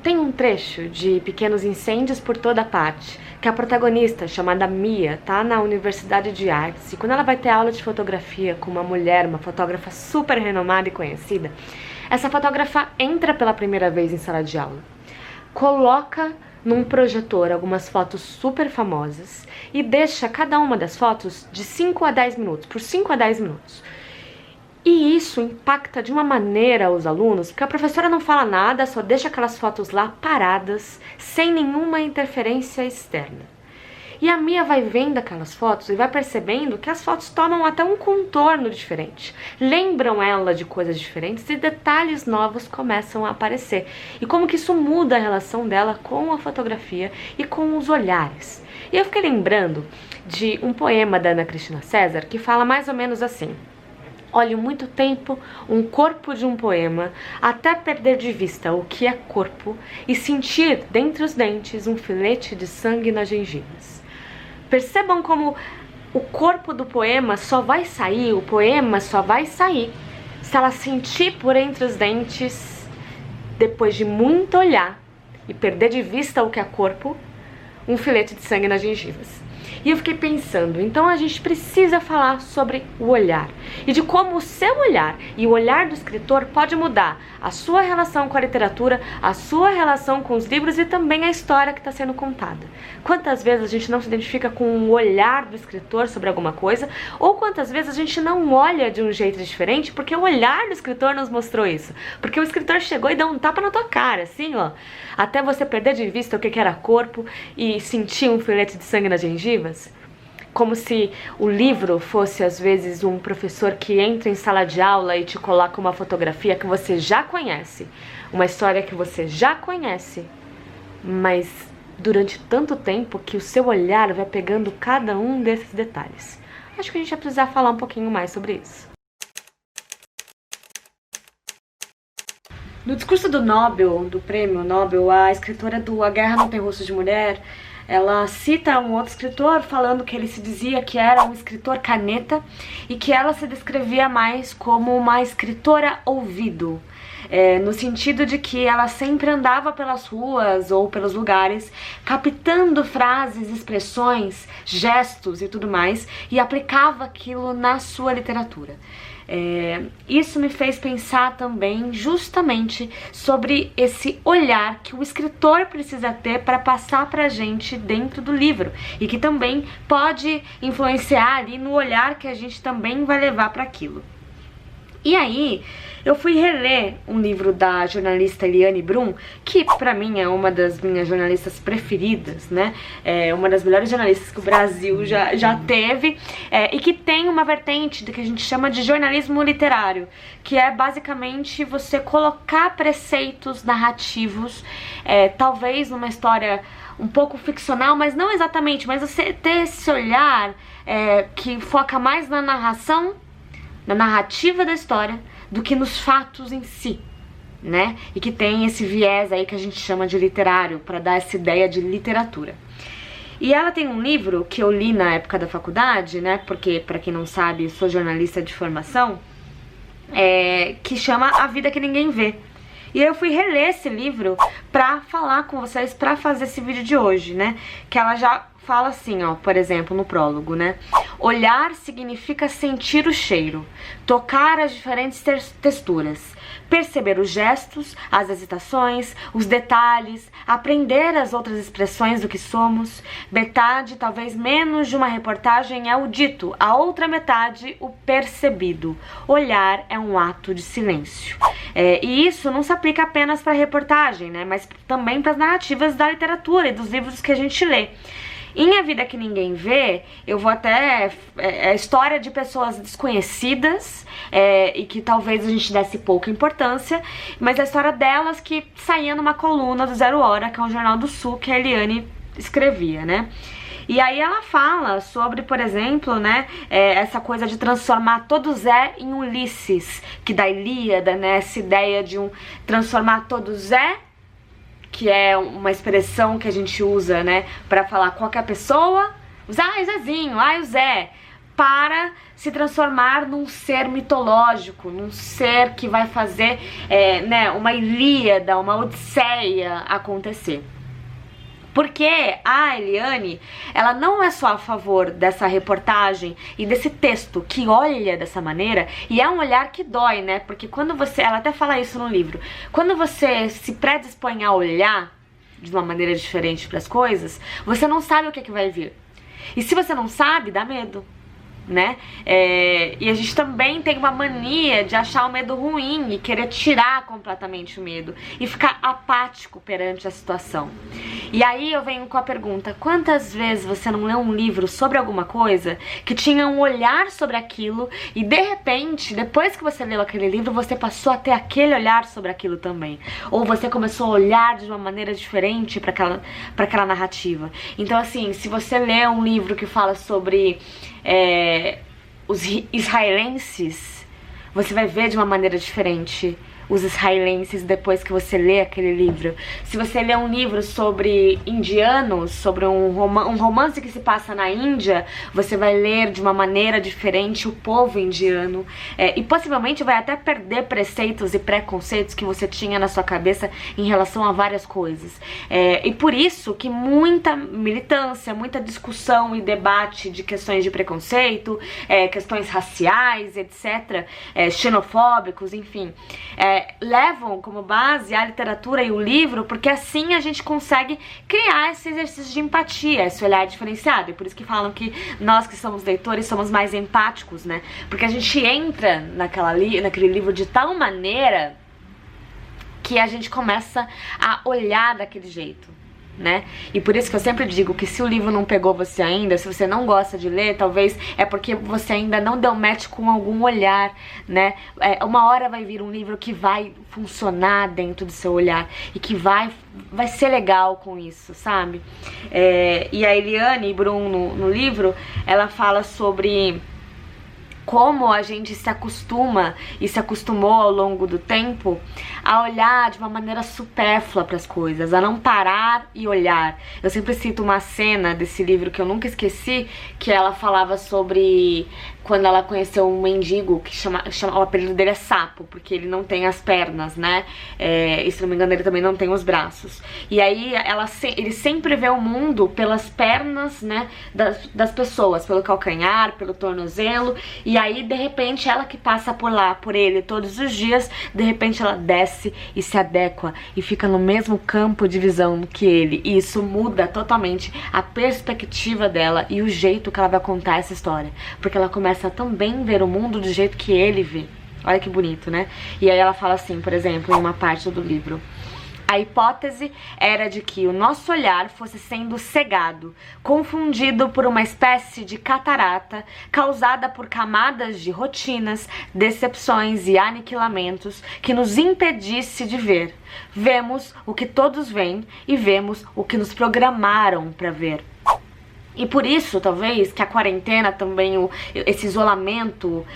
Tem um trecho de Pequenos Incêndios por Toda Parte, que a protagonista, chamada Mia, tá na Universidade de Artes, e quando ela vai ter aula de fotografia com uma mulher, uma fotógrafa super renomada e conhecida, essa fotógrafa entra pela primeira vez em sala de aula, coloca num projetor algumas fotos super famosas e deixa cada uma das fotos de 5 a 10 minutos, por 5 a 10 minutos. E isso impacta de uma maneira os alunos, porque a professora não fala nada, só deixa aquelas fotos lá paradas, sem nenhuma interferência externa. E a Mia vai vendo aquelas fotos e vai percebendo que as fotos tomam até um contorno diferente. Lembram ela de coisas diferentes e detalhes novos começam a aparecer. E como que isso muda a relação dela com a fotografia e com os olhares. E eu fiquei lembrando de um poema da Ana Cristina César que fala mais ou menos assim: olho muito tempo um corpo de um poema, até perder de vista o que é corpo e sentir dentre os dentes um filete de sangue nas gengivas. Percebam como o corpo do poema só vai sair, o poema só vai sair se ela sentir por entre os dentes, depois de muito olhar e perder de vista o que é corpo, um filete de sangue nas gengivas. E eu fiquei pensando, então a gente precisa falar sobre o olhar e de como o seu olhar e o olhar do escritor pode mudar a sua relação com a literatura, a sua relação com os livros e também a história que está sendo contada. Quantas vezes a gente não se identifica com o olhar do escritor sobre alguma coisa, ou quantas vezes a gente não olha de um jeito diferente porque o olhar do escritor nos mostrou isso, porque o escritor chegou e deu um tapa na tua cara, assim, ó, até você perder de vista o que era corpo e sentir um filete de sangue nas gengivas. Como se o livro fosse, às vezes, um professor que entra em sala de aula e te coloca uma fotografia que você já conhece, uma história que você já conhece, mas durante tanto tempo que o seu olhar vai pegando cada um desses detalhes. Acho que a gente vai precisar falar um pouquinho mais sobre isso. No discurso do Nobel, do prêmio Nobel, a escritora do A Guerra Não Tem Rosto de Mulher, ela cita um outro escritor falando que ele se dizia que era um escritor caneta e que ela se descrevia mais como uma escritora ouvido, no sentido de que ela sempre andava pelas ruas ou pelos lugares captando frases, expressões, gestos e tudo mais e aplicava aquilo na sua literatura. Isso me fez pensar também justamente sobre esse olhar que o escritor precisa ter para passar pra gente dentro do livro e que também pode influenciar ali no olhar que a gente também vai levar para aquilo. E aí, eu fui reler um livro da jornalista Eliane Brum, que pra mim é uma das minhas jornalistas preferidas, né? É uma das melhores jornalistas que o Brasil já teve, e que tem uma vertente do que a gente chama de jornalismo literário, que é basicamente você colocar preceitos narrativos, talvez numa história um pouco ficcional, mas não exatamente, mas você ter esse olhar que foca mais na narração, na narrativa da história, do que nos fatos em si, né? E que tem esse viés aí que a gente chama de literário, para dar essa ideia de literatura. E ela tem um livro que eu li na época da faculdade, né? Porque, pra quem não sabe, eu sou jornalista de formação, que chama A Vida Que Ninguém Vê. E eu fui reler esse livro pra falar com vocês, pra fazer esse vídeo de hoje, né? Que ela já fala assim, ó, por exemplo, no prólogo, né? Olhar significa sentir o cheiro, tocar as diferentes texturas, perceber os gestos, as hesitações, os detalhes, aprender as outras expressões do que somos. Metade, talvez menos de uma reportagem é o dito, a outra metade o percebido. Olhar é um ato de silêncio. E isso não se aplica apenas para reportagem, né? Mas também para as narrativas da literatura e dos livros que a gente lê. Em A Vida Que Ninguém Vê, eu vou até... É a história de pessoas desconhecidas e que talvez a gente desse pouca importância, mas é a história delas que saía numa coluna do Zero Hora, que é um jornal do Sul que a Eliane escrevia, né? E aí ela fala sobre, por exemplo, né, essa coisa de transformar todo Zé em Ulisses, que da Ilíada, né, essa ideia de transformar todo Zé, que é uma expressão que a gente usa, né, pra falar qualquer pessoa, ai, Zezinho, ai, o Zé, para se transformar num ser mitológico, num ser que vai fazer né, uma Ilíada, uma Odisseia acontecer. Porque a Eliane, ela não é só a favor dessa reportagem e desse texto que olha dessa maneira, e é um olhar que dói, né? Porque quando você, ela até fala isso no livro, quando você se predispõe a olhar de uma maneira diferente para as coisas, você não sabe o que vai vir. E se você não sabe, dá medo, né? E a gente também tem uma mania de achar o medo ruim e querer tirar completamente o medo e ficar apático perante a situação. E aí eu venho com a pergunta: quantas vezes você não leu um livro sobre alguma coisa que tinha um olhar sobre aquilo e de repente, depois que você leu aquele livro, você passou a ter aquele olhar sobre aquilo também? Ou você começou a olhar de uma maneira diferente para aquela narrativa? Então, assim, se você lê um livro que fala sobre os israelenses, você vai ver de uma maneira diferente os israelenses depois que você lê aquele livro. Se você lê um livro sobre indianos, sobre um romance que se passa na Índia, você vai ler de uma maneira diferente o povo indiano, e possivelmente vai até perder preceitos e preconceitos que você tinha na sua cabeça em relação a várias coisas. E por isso que muita militância, muita discussão e debate de questões de preconceito, questões raciais, etc., xenofóbicos, enfim, levam como base a literatura e o livro, porque assim a gente consegue criar esse exercício de empatia, esse olhar diferenciado. E por isso que falam que nós que somos leitores somos mais empáticos, né? Porque a gente entra naquele livro de tal maneira que a gente começa a olhar daquele jeito, né? E por isso que eu sempre digo que se o livro não pegou você ainda, se você não gosta de ler, talvez é porque você ainda não deu match com algum olhar, né? Uma hora vai vir um livro que vai funcionar dentro do seu olhar e que vai ser legal com isso, sabe? E a Eliane Brum no livro, ela fala sobre como a gente se acostuma e se acostumou ao longo do tempo a olhar de uma maneira supérflua para as coisas, a não parar e olhar. Eu sempre cito uma cena desse livro que eu nunca esqueci, que ela falava sobre quando ela conheceu um mendigo que o apelido dele é Sapo, porque ele não tem as pernas, né? E se não me engano ele também não tem os braços. E aí ele sempre vê o mundo pelas pernas, né, das pessoas, pelo calcanhar, pelo tornozelo. E aí de repente ela que passa por ele todos os dias, de repente ela desce e se adequa e fica no mesmo campo de visão que ele. E isso muda totalmente a perspectiva dela e o jeito que ela vai contar essa história, porque ela começa a também ver o mundo do jeito que ele vê. Olha que bonito, né? E aí ela fala assim, por exemplo, em uma parte do livro: a hipótese era de que o nosso olhar fosse sendo cegado, confundido por uma espécie de catarata causada por camadas de rotinas, decepções e aniquilamentos que nos impedisse de ver. Vemos o que todos veem e vemos o que nos programaram para ver. E por isso, talvez, que a quarentena também, esse isolamento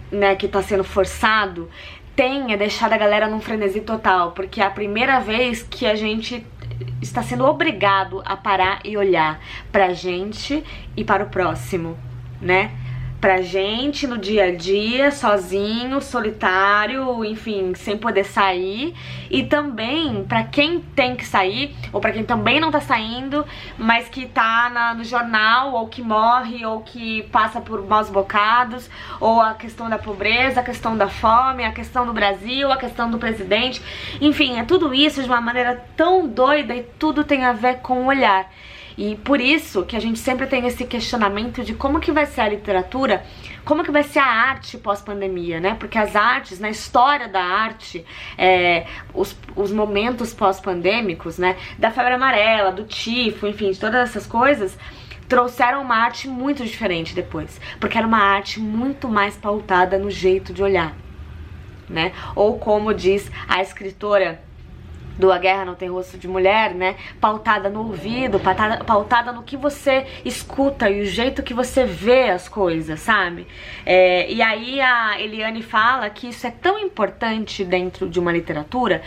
né, que está sendo forçado, tenha deixado a galera num frenesi total, porque é a primeira vez que a gente está sendo obrigado a parar e olhar pra gente e para o próximo, né? Pra gente no dia a dia, sozinho, solitário, enfim, sem poder sair. E também pra quem tem que sair, ou pra quem também não tá saindo, mas que tá no jornal, ou que morre, ou que passa por maus bocados, ou a questão da pobreza, a questão da fome, a questão do Brasil, a questão do presidente. Enfim, é tudo isso de uma maneira tão doida e tudo tem a ver com o olhar. E por isso que a gente sempre tem esse questionamento de como que vai ser a literatura, como que vai ser a arte pós-pandemia, né? Porque as artes, na história da arte, os momentos pós-pandêmicos, né? Da febre amarela, do tifo, enfim, de todas essas coisas, trouxeram uma arte muito diferente depois. Porque era uma arte muito mais pautada no jeito de olhar, né? Ou como diz a escritora do A Guerra Não Tem Rosto de Mulher, né? Pautada no ouvido, pautada no que você escuta e o jeito que você vê as coisas, sabe? E aí a Eliane fala que isso é tão importante dentro de uma literatura.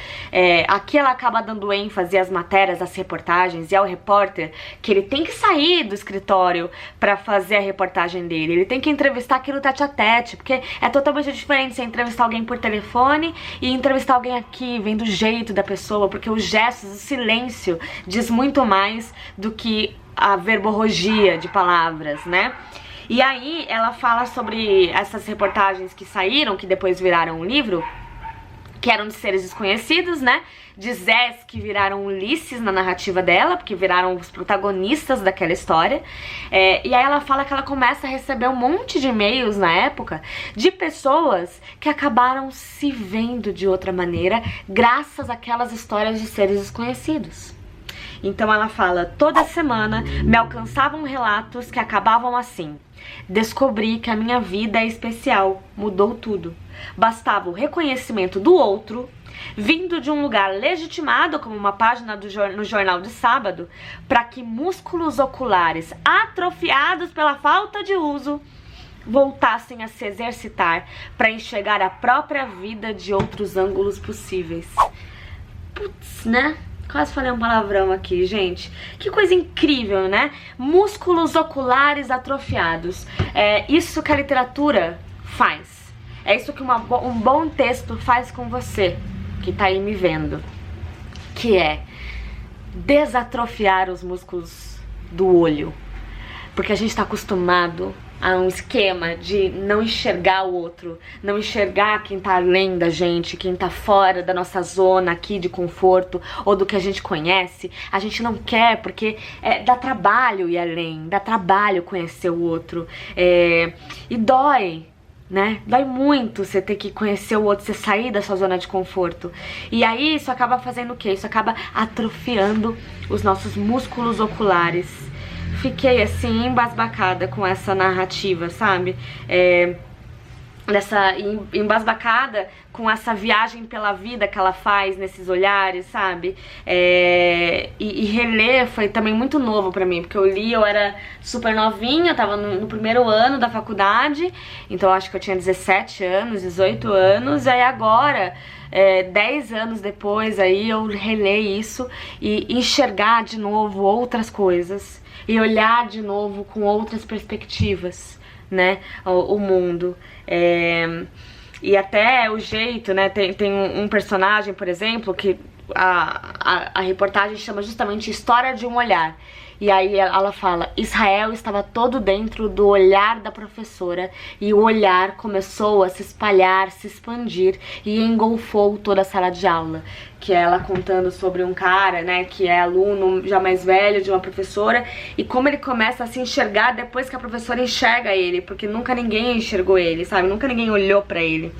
Aqui ela acaba dando ênfase às matérias, às reportagens, e ao repórter que ele tem que sair do escritório pra fazer a reportagem dele. Ele tem que entrevistar aquilo tete a tete, porque é totalmente diferente você entrevistar alguém por telefone e entrevistar alguém aqui, vendo o jeito da pessoa, porque os gestos, o silêncio diz muito mais do que a verborragia de palavras, né? E aí ela fala sobre essas reportagens que saíram, que depois viraram um livro, que eram de seres desconhecidos, né? De Zés que viraram Ulisses na narrativa dela, porque viraram os protagonistas daquela história. E aí ela fala que ela começa a receber um monte de e-mails na época de pessoas que acabaram se vendo de outra maneira graças àquelas histórias de seres desconhecidos. Então ela fala: toda semana me alcançavam relatos que acabavam assim: descobri que a minha vida é especial, mudou tudo. Bastava o reconhecimento do outro, vindo de um lugar legitimado como uma página no jornal de sábado, para que músculos oculares atrofiados pela falta de uso voltassem a se exercitar para enxergar a própria vida de outros ângulos possíveis. Putz, né? Quase falei um palavrão aqui, gente. Que coisa incrível, né? Músculos oculares atrofiados. É isso que a literatura faz. É isso que um bom texto faz com você, que tá aí me vendo. Que é desatrofiar os músculos do olho. Porque a gente tá acostumado a um esquema de não enxergar o outro, não enxergar quem tá além da gente, quem tá fora da nossa zona aqui de conforto ou do que a gente conhece. A gente não quer porque dá trabalho ir além, dá trabalho conhecer o outro, e dói, né? Dói muito você ter que conhecer o outro, você sair da sua zona de conforto. E aí isso acaba fazendo o quê? Isso acaba atrofiando os nossos músculos oculares. Fiquei assim embasbacada com essa narrativa, sabe? Embasbacada com essa viagem pela vida que ela faz nesses olhares, sabe? E reler foi também muito novo pra mim, porque eu era super novinha, eu tava no primeiro ano da faculdade, então acho que eu tinha 17 anos, 18 anos, e aí agora, 10 anos depois, aí eu relei isso e enxergar de novo outras coisas, e olhar de novo com outras perspectivas, né, o mundo. E até o jeito, né, tem um personagem, por exemplo, que a reportagem chama justamente História de um Olhar. E aí ela fala: Israel estava todo dentro do olhar da professora, e o olhar começou a se espalhar, se expandir e engolfou toda a sala de aula. Que é ela contando sobre um cara, né, que é aluno já mais velho de uma professora, e como ele começa a se enxergar depois que a professora enxerga ele, porque nunca ninguém enxergou ele, sabe? Nunca ninguém olhou pra ele.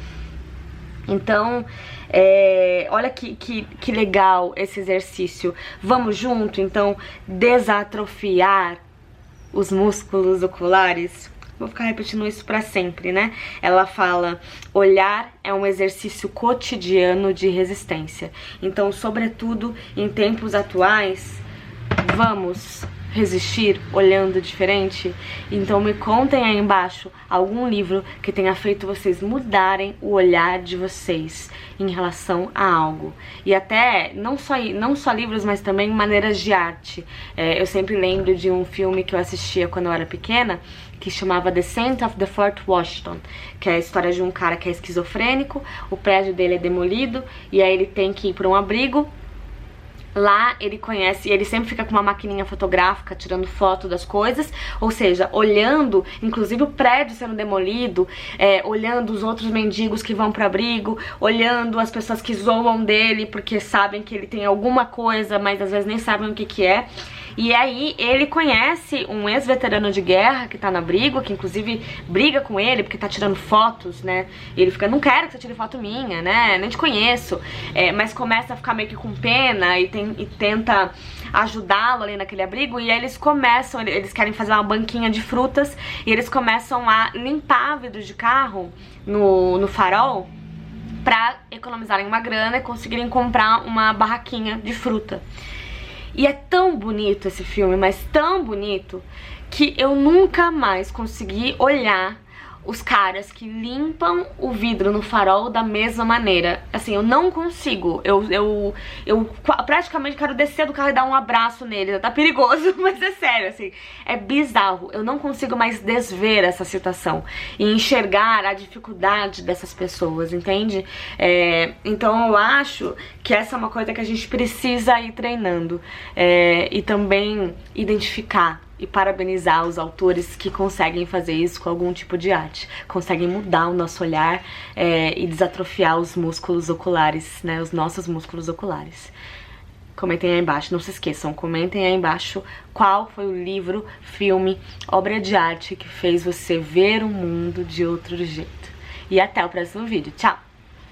Então, olha que legal esse exercício. Vamos junto, então, desatrofiar os músculos oculares? Vou ficar repetindo isso pra sempre, né? Ela fala: olhar é um exercício cotidiano de resistência. Então, sobretudo em tempos atuais, vamos resistir olhando diferente? Então me contem aí embaixo algum livro que tenha feito vocês mudarem o olhar de vocês em relação a algo. E até, não só livros, mas também maneiras de arte. Eu sempre lembro de um filme que eu assistia quando eu era pequena, que chamava Descent of the Fort Washington, que é a história de um cara que é esquizofrênico, o prédio dele é demolido, e aí ele tem que ir para um abrigo. Lá ele conhece, ele sempre fica com uma maquininha fotográfica tirando foto das coisas, ou seja, olhando inclusive o prédio sendo demolido, olhando os outros mendigos que vão pro abrigo, olhando as pessoas que zoam dele porque sabem que ele tem alguma coisa, mas às vezes nem sabem o que que é. E aí ele conhece um ex-veterano de guerra que tá no abrigo, que inclusive briga com ele porque tá tirando fotos, né? E ele fica: não quero que você tire foto minha, né? Nem te conheço. Mas começa a ficar meio que com pena e tenta ajudá-lo ali naquele abrigo. E aí eles querem fazer uma banquinha de frutas, e eles começam a limpar vidro de carro no farol pra economizarem uma grana e conseguirem comprar uma barraquinha de fruta. E é tão bonito esse filme, mas tão bonito, que eu nunca mais consegui olhar os caras que limpam o vidro no farol da mesma maneira. Assim, eu não consigo. Eu praticamente quero descer do carro e dar um abraço nele. Tá perigoso, mas é sério, assim. É bizarro. Eu não consigo mais desver essa situação e enxergar a dificuldade dessas pessoas, entende? Então eu acho que essa é uma coisa que a gente precisa ir treinando. E também identificar e parabenizar os autores que conseguem fazer isso com algum tipo de arte. Conseguem mudar o nosso olhar e desatrofiar os músculos oculares, né? Os nossos músculos oculares. Comentem aí embaixo, não se esqueçam, comentem aí embaixo qual foi o livro, filme, obra de arte que fez você ver o mundo de outro jeito. E até o próximo vídeo. Tchau!